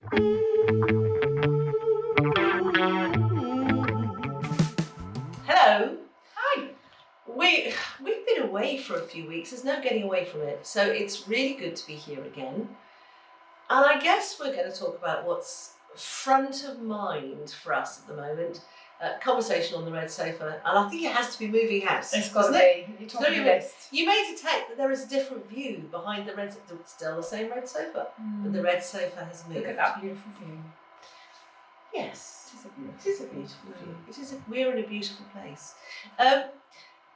Hello. Hi. We've been away for a few weeks. There's no getting away from it. So it's really good to be here again. And I guess we're going to talk about what's front of mind for us at the moment. Conversation on the red sofa. And I think it has to be moving house. It's got to be. You're top of the list. You may detect that there is a different view behind the red sofa. It's still the same red sofa. But the red sofa has moved. Look at that beautiful view. Yes. It is a beautiful view. We're in a beautiful place.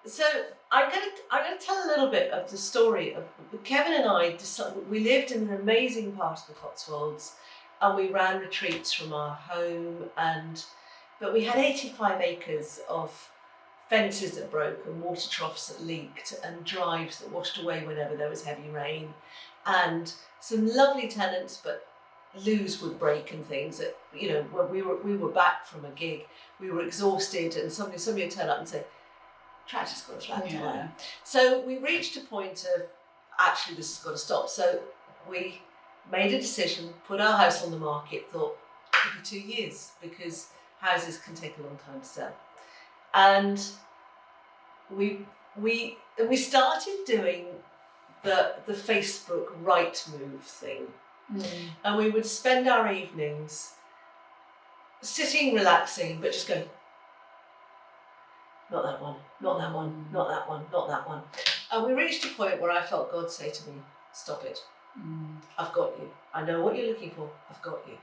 So I'm going to tell a little bit of the story of Kevin and I. We lived in an amazing part of the Cotswolds, and we ran retreats from our home. But we had 85 acres of fences that broke, and water troughs that leaked, and drives that washed away whenever there was heavy rain, and some lovely tenants, but loos would break and things. That when we were back from a gig, we were exhausted, and somebody would turn up and say, "Tractor's got a flat tire." So we reached a point of actually this has got to stop. So we made a decision, put our house on the market. Thought it could be 2 years because houses can take a long time to sell, and we started doing the Facebook right move thing. And we would spend our evenings sitting, relaxing, but just going, not that one, not that one, not that one, not that one. And we reached a point where I felt God say to me, "Stop it. I've got you. I know what you're looking for. I've got you."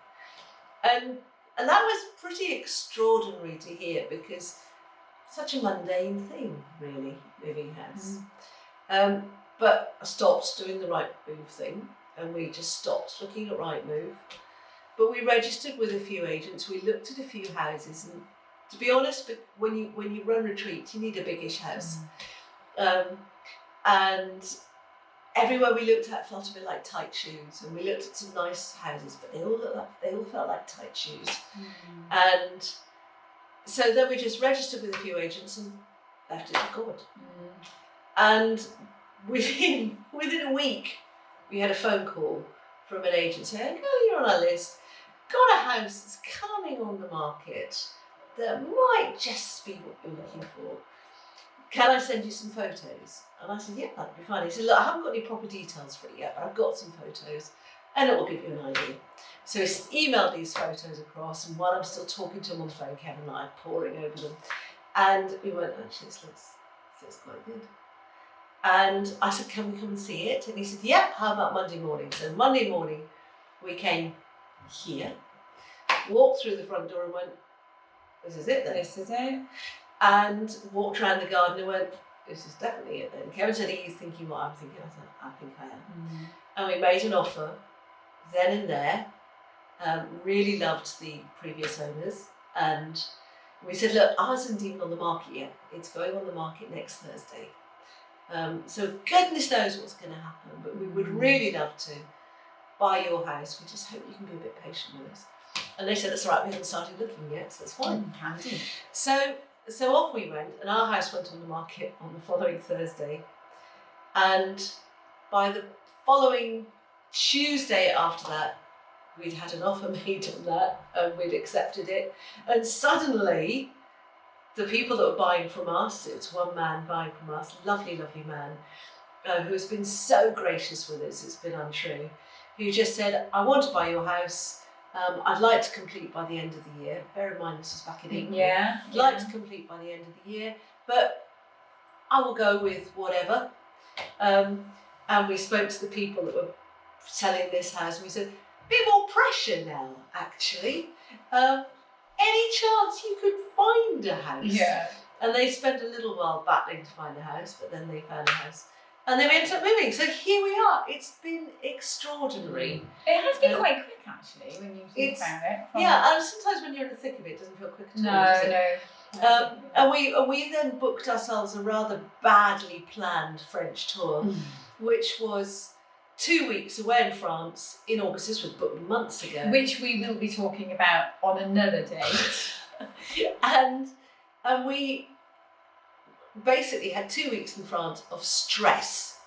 And that was pretty extraordinary to hear, because such a mundane thing, really, moving house. But I stopped doing the right move thing, and we just stopped looking at Rightmove. But we registered with a few agents. We looked at a few houses, and to be honest, but when you run retreats, you need a biggish house. And everywhere we looked at felt a bit like tight shoes. And we looked at some nice houses, but they all felt like tight shoes. And so then we just registered with a few agents and left it to God. And within a week, we had a phone call from an agent saying, "Oh, you're on our list. Got a house that's coming on the market that might just be what you're looking for. Can I send you some photos?" And I said, "Yeah, that'd be fine." He said, "Look, I haven't got any proper details for it yet, but I've got some photos and it will give you an idea." So he emailed these photos across, and while I'm still talking to him on the phone, Kevin and I are poring over them. And we went, "Actually, this looks quite good." And I said, "Can we come and see it?" And he said, "Yeah, how about Monday morning?" So Monday morning, we came here, walked through the front door and went, "This is it then." This is it. And walked around the garden and went, "This is definitely it then." Kevin said, "He's thinking what I'm thinking." I said, "I think I am." And we made an offer then and there. Really loved the previous owners. And we said, "Look, ours isn't even on the market yet. It's going on the market next Thursday. So goodness knows what's going to happen, but we would really love to buy your house. We just hope you can be a bit patient with us." And they said, "That's all right, we haven't started looking yet, so that's fine." Handy. So off we went, and our house went on the market on the following Thursday. And by the following Tuesday after that, we'd had an offer made on that, and we'd accepted it. And suddenly, the people that were buying from us, it was one man buying from us, lovely, lovely man, who has been so gracious with us, it's been untrue, who just said, "I want to buy your house. I'd like to complete by the end of the year." Bear in mind, this was back in April. I'd like to complete by the end of the year, but I will go with whatever. And we spoke to the people that were selling this house, and we said, "Bit more pressure now, actually. Any chance you could find a house?" Yeah. And they spent a little while battling to find a house, but then they found a house. And then we ended up moving. So here we are. It's been extraordinary. It has been quite quick, actually, when you think about it. Yeah, and sometimes when you're in the thick of it, it doesn't feel quick at all, does it? No. And we then booked ourselves a rather badly planned French tour, which was 2 weeks away in France in August. This was booked months ago. Which we will be talking about on another date. and we basically had 2 weeks in France of stress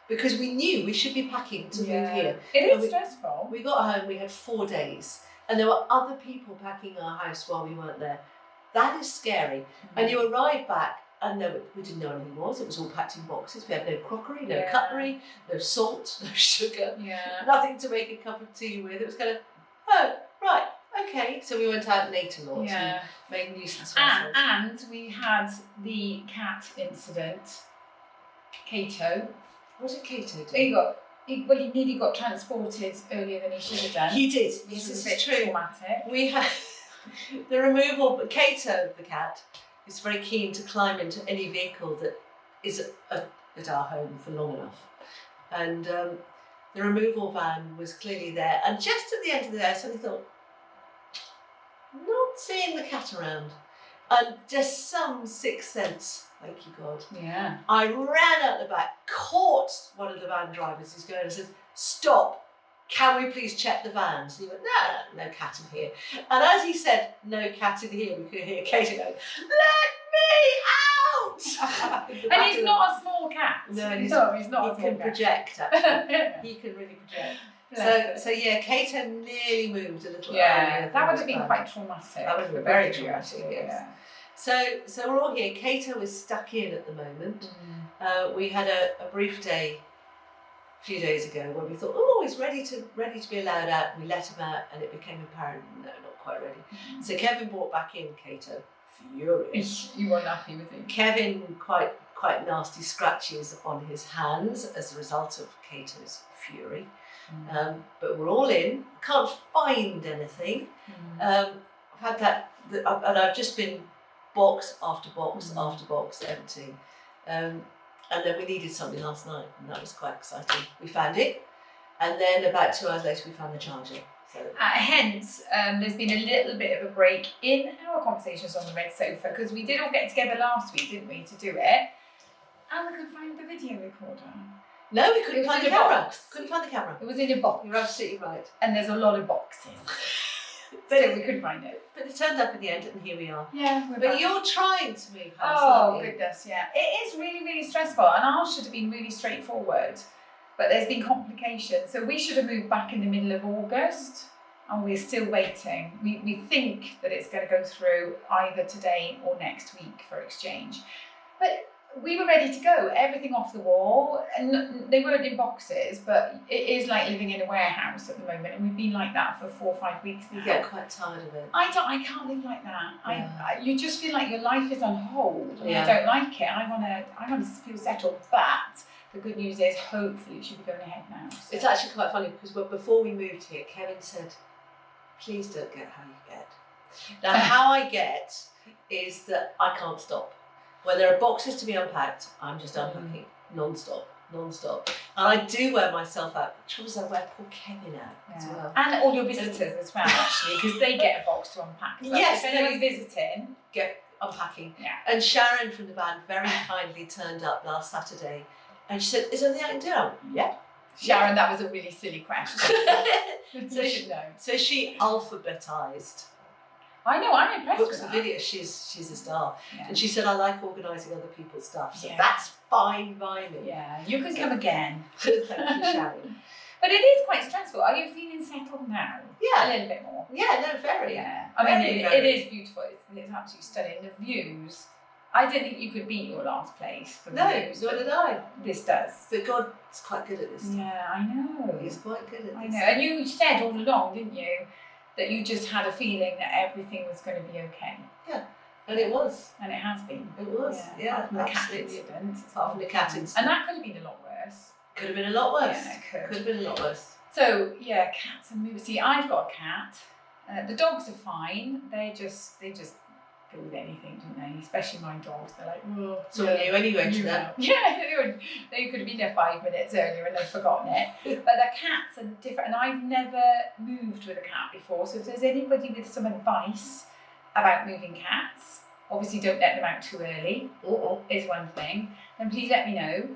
because we knew we should be packing to move here. It And is stressful. We got home, we had 4 days, and there were other people packing our house while we weren't there. That is scary. And you arrive back, and we didn't know anything was. It was all packed in boxes. We had no crockery, no cutlery, no salt, no sugar, nothing to make a cup of tea with. It was kind of, oh, right, okay. So we went out and ate a lot and made nuisance of ourselves. And we had the cat incident. Cato. What did Cato do? He nearly got transported earlier than he should have done. He did. This is a bit true. traumatic. We had the removal, but Cato, the cat, is very keen to climb into any vehicle that is at our home for long enough. And the removal van was clearly there. And just at the end of the day, I suddenly thought, not seeing the cat around. And just some sixth sense, thank you God. Yeah. I ran out the back, caught one of the van drivers who's going and said, stop, can we please check the vans? And he went, no cat in here. And as he said, no cat in here, we could hear Katie go, let me out! And he's not a small cat. No, he's not a he small can cat. project, actually. He can really project. So yeah, Kato nearly moved a little earlier. That would have been quite traumatic. That would have been very traumatic, yes. So we're all here. Kato is stuck in at the moment. We had a brief day a few days ago when we thought, oh, he's ready to be allowed out. And we let him out, and it became apparent, no, not quite ready. So Kevin brought back in Kato, furious. You weren't happy with him. Kevin quite nasty scratches on his hands as a result of Kato's fury. But we're all in. Can't find anything. I've had that, and I've just been box after box after box emptying. And then we needed something last night, and that was quite exciting. We found it, and then about 2 hours later we found the charger. So. Hence, there's been a little bit of a break in our conversations on the red sofa, because we did all get together last week, didn't we, to do it? And we couldn't find the video recorder. No, we couldn't find the camera. Couldn't find the camera. It was in a box. You're absolutely right. And there's a lot of boxes. So we couldn't find it. But it turned up in the end, and here we are. Yeah, but back. You're trying to move house, oh, aren't you? goodness, yeah. It is really, really stressful, and ours should have been really straightforward, but there's been complications. So we should have moved back in the middle of August, and we're still waiting. We think that it's going to go through either today or next week for exchange. But we were ready to go, everything off the wall, and they weren't in boxes, but it is like living in a warehouse at the moment, and we've been like that for 4 or 5 weeks now. You get quite tired of it. I can't live like that. Yeah. You just feel like your life is on hold, and yeah. I don't like it. I want to feel settled, but the good news is hopefully it should be going ahead now. So. It's actually quite funny, because before we moved here, Kevin said, please don't get how you get. Now, how I get is that I can't stop. When there are boxes to be unpacked, I'm just unpacking non-stop. And I do wear myself out. The trouble is I wear poor Kevin out as well. And all your visitors as well, actually, because they get a box to unpack. So yes, if anyone's visiting, get unpacking. Yeah. And Sharon from the band very kindly turned up last Saturday, and she said, "Is there anything I can do?" I'm, yeah. Sharon, that was a really silly question. So she alphabetised. I know, I'm impressed Books with and that. videos, she's a star. Yeah. And she said, I like organising other people's stuff, so that's fine by me. Yeah, you can come again. Thank you, Sharon. But it is quite stressful. Are you feeling settled now? Yeah. A little bit more? Yeah, no, very. Yeah. I mean, it is beautiful. It's absolutely stunning. The views, I didn't think you could beat your last place for the views. No, nor did I. This does. But God's quite good at this. Yeah, I know. He's quite good at this. I know. And you said all along, didn't you, that you just had a feeling that everything was going to be okay. Yeah, and it was. And it has been. It was, yeah. Apart from the cat absolutely. incident. Apart from the cat incident. And that could have been a lot worse. Could have been a lot worse. Yeah, it could. Could have been a lot worse. So, yeah, cats and movies. See, I've got a cat. The dogs are fine. They just go with anything, don't they? Especially my dogs. They're like, oh, it's all new anyway to them. Yeah, they could have been there 5 minutes earlier and they've forgotten it. But the cats are different, and I've never moved with a cat before. So if there's anybody with some advice about moving cats, obviously don't let them out too early, is one thing. Then please let me know.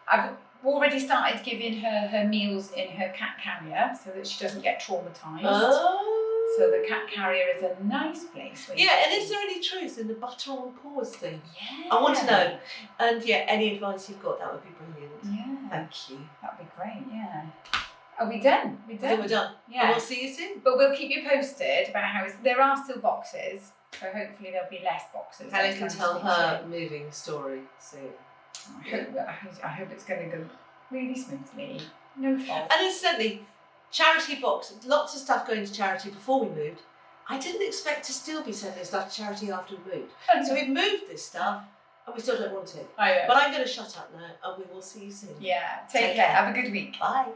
I've already started giving her meals in her cat carrier so that she doesn't get traumatised. Oh. So the cat carrier is a nice place. Yeah, and is there any truth in the butter on paws thing? Yeah. I want to know. And yeah, any advice you've got, that would be brilliant. Yeah. Thank you. That'd be great, yeah. Are we done? I think we're done. Yeah. And we'll see you soon. But we'll keep you posted about how there are still boxes, so hopefully there'll be less boxes. Helen can tell her moving story soon. I hope it's going to go really smoothly. No fault. And incidentally, charity box, lots of stuff going to charity before we moved. I didn't expect to still be sending stuff to charity after we moved. So we've moved this stuff and we still don't want it. I know. But I'm going to shut up now and we will see you soon. Yeah, take care. Have a good week. Bye.